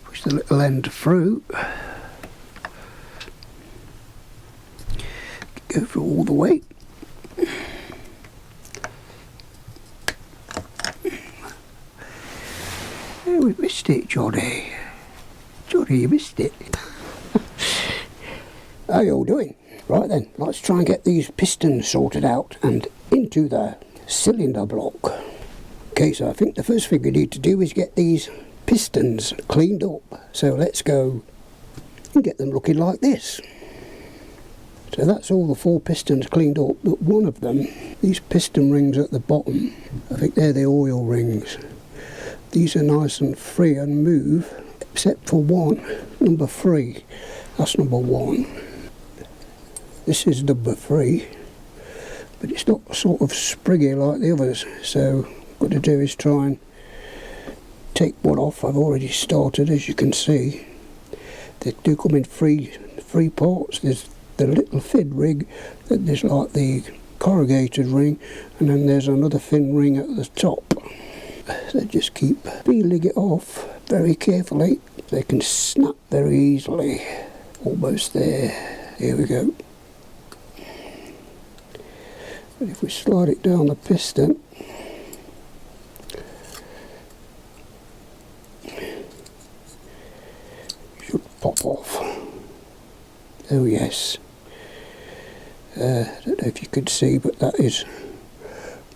Push the little end through. Go through all the way. Oh, we missed it, Johnny. Johnny, you missed it. How you all doing? Right then, let's try and get these pistons sorted out and into the cylinder block. Okay, so I think the first thing we need to do is get these pistons cleaned up. So let's go and get them looking like this. So that's all the 4 pistons cleaned up, but one of them, these piston rings at the bottom, I think they're the oil rings. These are nice and free and move, except for one, number 3. That's number 1. This is number 3, but it's not sort of springy like the others. So what I've got to do is try and take one off. I've already started, as you can see. They do come in three parts. There's the little thin ring, then there's like the corrugated ring, and then there's another thin ring at the top. So just keep peeling it off very carefully. They can snap very easily. Almost there. Here we go. And if we slide it down the piston, it should pop off. Oh yes. I don't know if you could see, but that is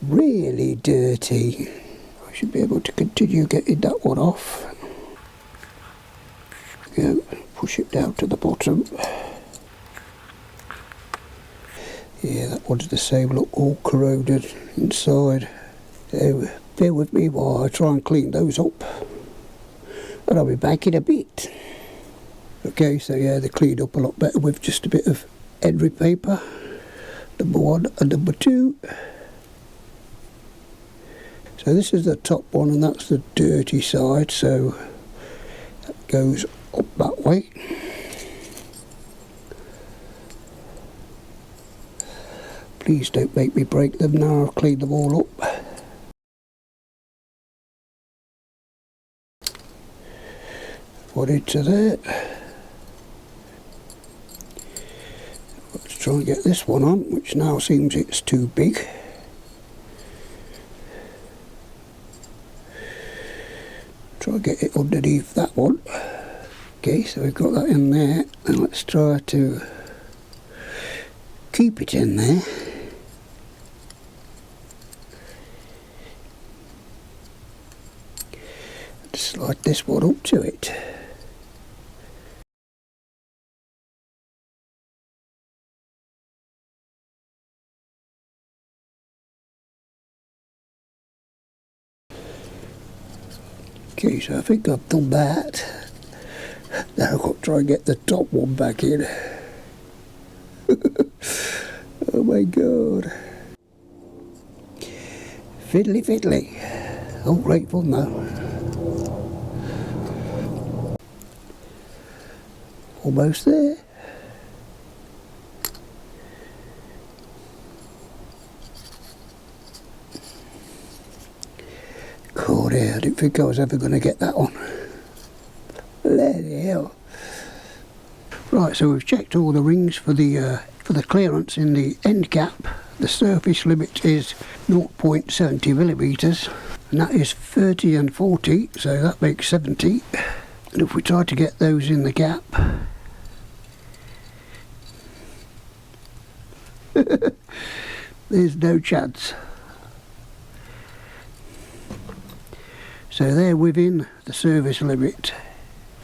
really dirty. I should be able to continue getting that one off. Go, push it down to the bottom. Yeah, that one's the same, look, all corroded inside. So bear with me while I try and clean those up, and I'll be back in a bit. Okay, so yeah, they're cleaned up a lot better with just a bit of Henry paper, number 1 and number 2. So this is the top one, and that's the dirty side, so that goes up that way. Please don't make me break them now, I've cleaned them all up. One into there. Let's try and get this one on, which now seems it's too big. Try and get it underneath that one. Okay, so we've got that in there, and let's try to keep it in there. Slide this one up to it. Okay, so I think I've done that. Now I've got to try and get the top one back in. Oh my god. Fiddly fiddly. All right, fun now. Almost there. God, yeah, I didn't think I was ever going to get that on. Bloody hell. Right, so we've checked all the rings for the clearance in the end cap. The surface limit is 0.70 millimeters, and that is 30 and 40, so that makes 70. And if we try to get those in the gap, there's no chance. So they're within the service limit.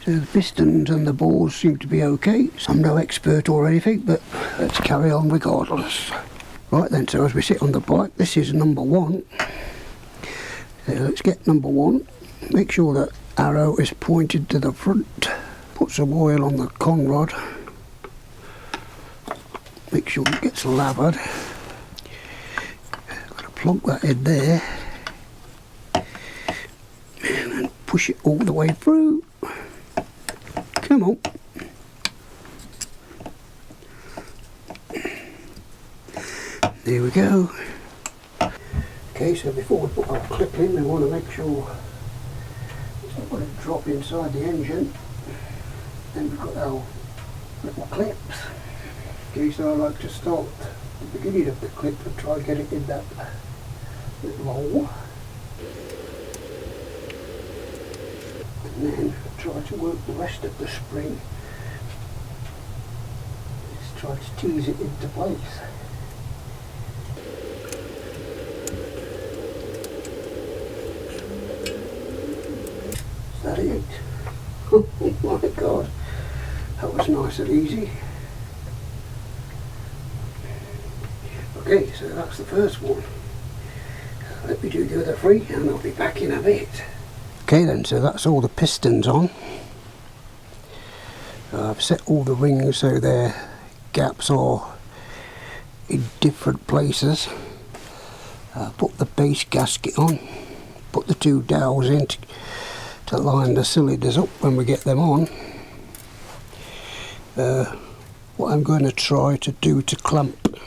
So the pistons and the balls seem to be okay. So I'm no expert or anything, but let's carry on regardless. Right then, so as we sit on the bike, this is number 1. So let's get number 1. Make sure that arrow is pointed to the front. Put some oil on the con rod. Make sure it gets lathered. Got to plug that in there. And then push it all the way through. Come on. There we go. Okay, so before we put our clip in, we want to make sure it's not going got it drop inside the engine. Then we've got our little clips. Okay, so I like to start the beginning of the clip and try and get it in that little hole. And then try to work the rest of the spring. Just try to tease it into place. Is that it? Oh my god, that was nice and easy. Okay, so that's the first one. Let me do the other three and I'll be back in a bit. Okay then, so that's all the pistons on. I've set all the rings so their gaps are in different places. Put the base gasket on, put the two dowels in to line the cylinders up when we get them on. What I'm going to try to do to clamp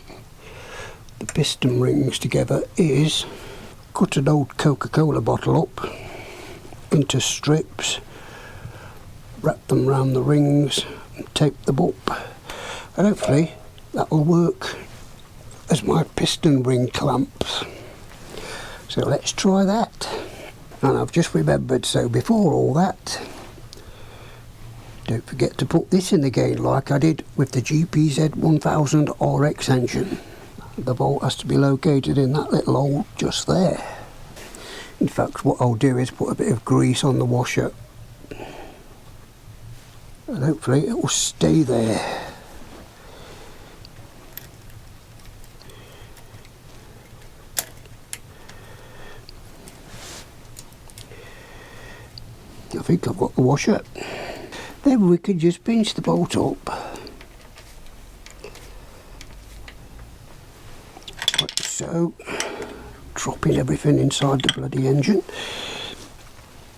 the piston rings together is cut an old Coca-Cola bottle up into strips, wrap them around the rings and tape them up, and hopefully that will work as my piston ring clamps. So let's try that. And I've just remembered, so before all that, don't forget to put this in again like I did with the GTR-1000 RX engine. The bolt has to be located in that little hole just there. In fact, what I'll do is put a bit of grease on the washer and hopefully it will stay there. I think I've got the washer. Then we can just pinch the bolt up like so, dropping everything inside the bloody engine,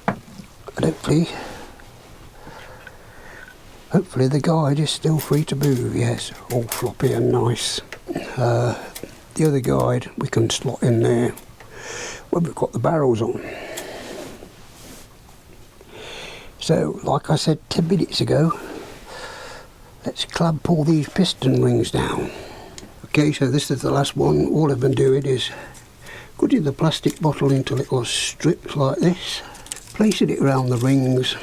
and hopefully the guide is still free to move. Yes, all floppy and nice. The other guide we can slot in there when we've got the barrels on. So, like I said 10 minutes ago, let's clamp all these piston rings down. Okay, so this is the last one. All I've been doing is cutting the plastic bottle into little strips like this, placing it around the rings,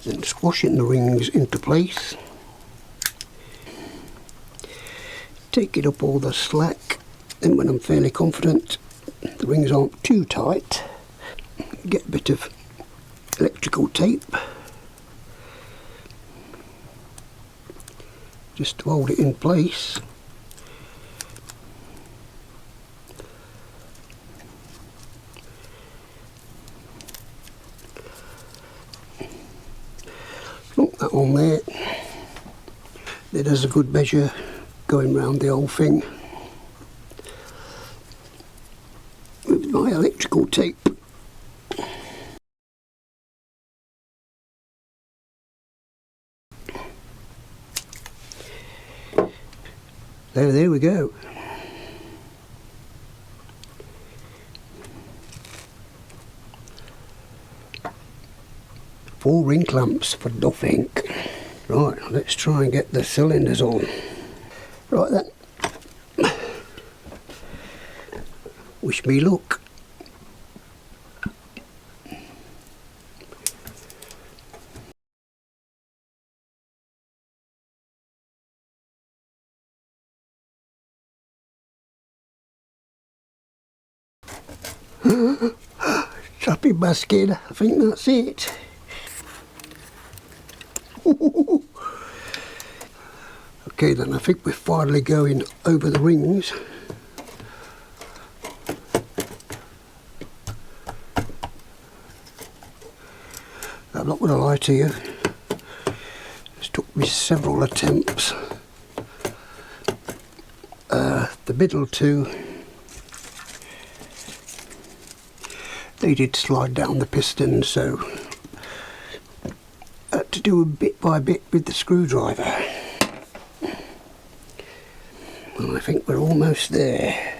then squashing the rings into place. Taking up all the slack, then when I'm fairly confident the rings aren't too tight, get a bit of electrical tape just to hold it in place. Look that on there. There's a good measure going round the whole thing with my electrical tape. There we go. Four ring clamps for nothing. Right, let's try and get the cylinders on. Right then. Wish me luck. Trapping basket, I think that's it. Okay then, I think we're finally going over the rings. I'm not going to lie to you, it's took me several attempts. The middle two, they did slide down the pistons, so I had to do them bit by bit with the screwdriver. And think we're almost there.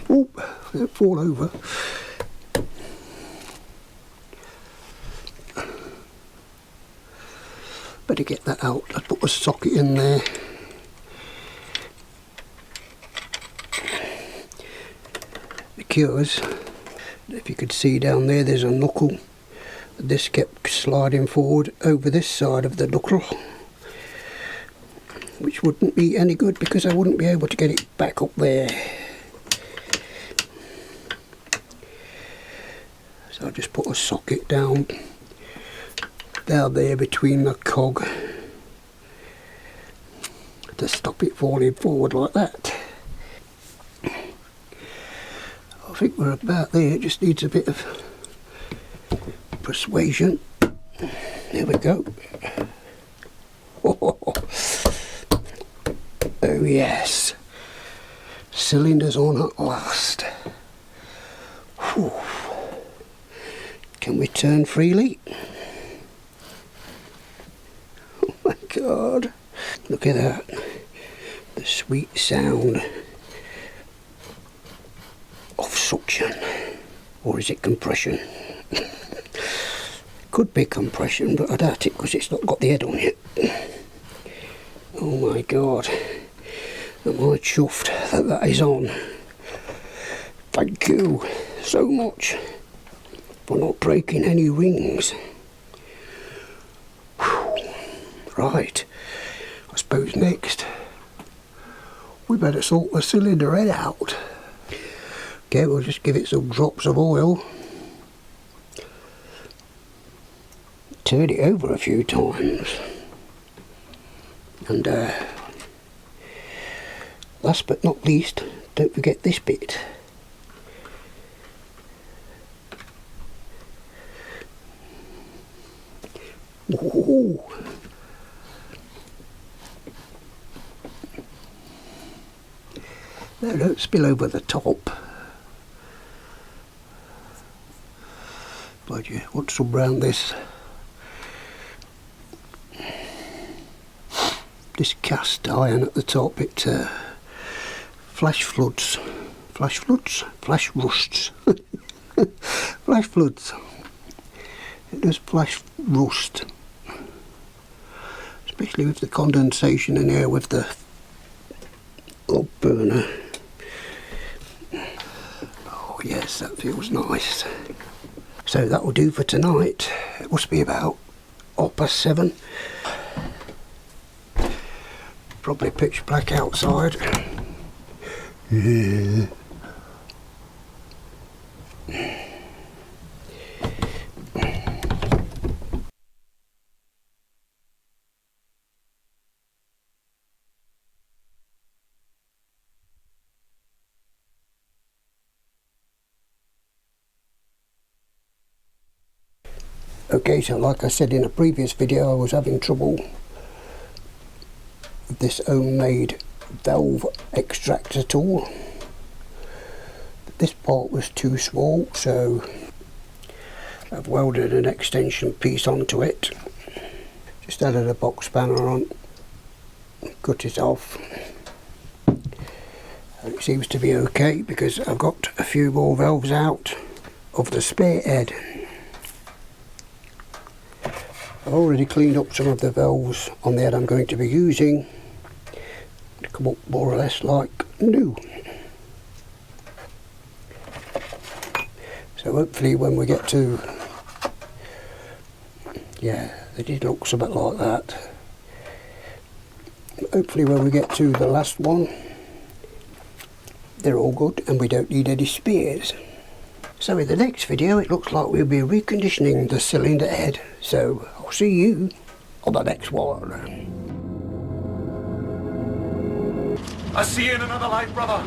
Oh, don't fall over. Better get that out. I put a socket in there. The cures. If you could see down there, there's a knuckle. This kept sliding forward over this side of the knuckle, which wouldn't be any good because I wouldn't be able to get it back up there. So I just put a socket down there between the cog to stop it falling forward like that. I think we're about there. It just needs a bit of persuasion. There we go. Oh yes, cylinders on at last. Whew. Can we turn freely? Oh my god, look at that, the sweet sound of suction. Or is it compression? Could be compression, but I doubt it because it's not got the head on yet. Oh my god, am I chuffed that that is on. Thank you so much for not breaking any rings. Whew. Right, I suppose next we better sort the cylinder head out. Okay, we'll just give it some drops of oil. Turn it over a few times. And last but not least, don't forget this bit. Ooh. No, don't spill over the top. But you want some round this cast iron at the top. It flash rusts. Flash floods. It does flash rust, especially with the condensation in here with the log burner. Oh yes, that feels nice. So that will do for tonight. It must be about 7:30. Probably pitch black outside. Yeah. Okay, so like I said in a previous video, I was having trouble with this homemade valve extractor tool. This part was too small, so I've welded an extension piece onto it. Just added a box spanner on, cut it off. And it seems to be okay because I've got a few more valves out of the spare head. I've already cleaned up some of the valves on the head I'm going to be using to come up more or less like new. So hopefully when we get to, yeah, they did look something like that. Hopefully when we get to the last one, they're all good and we don't need any spares. So in the next video it looks like we'll be reconditioning the cylinder head. So I'll see you on the next one. I see you in another life, brother.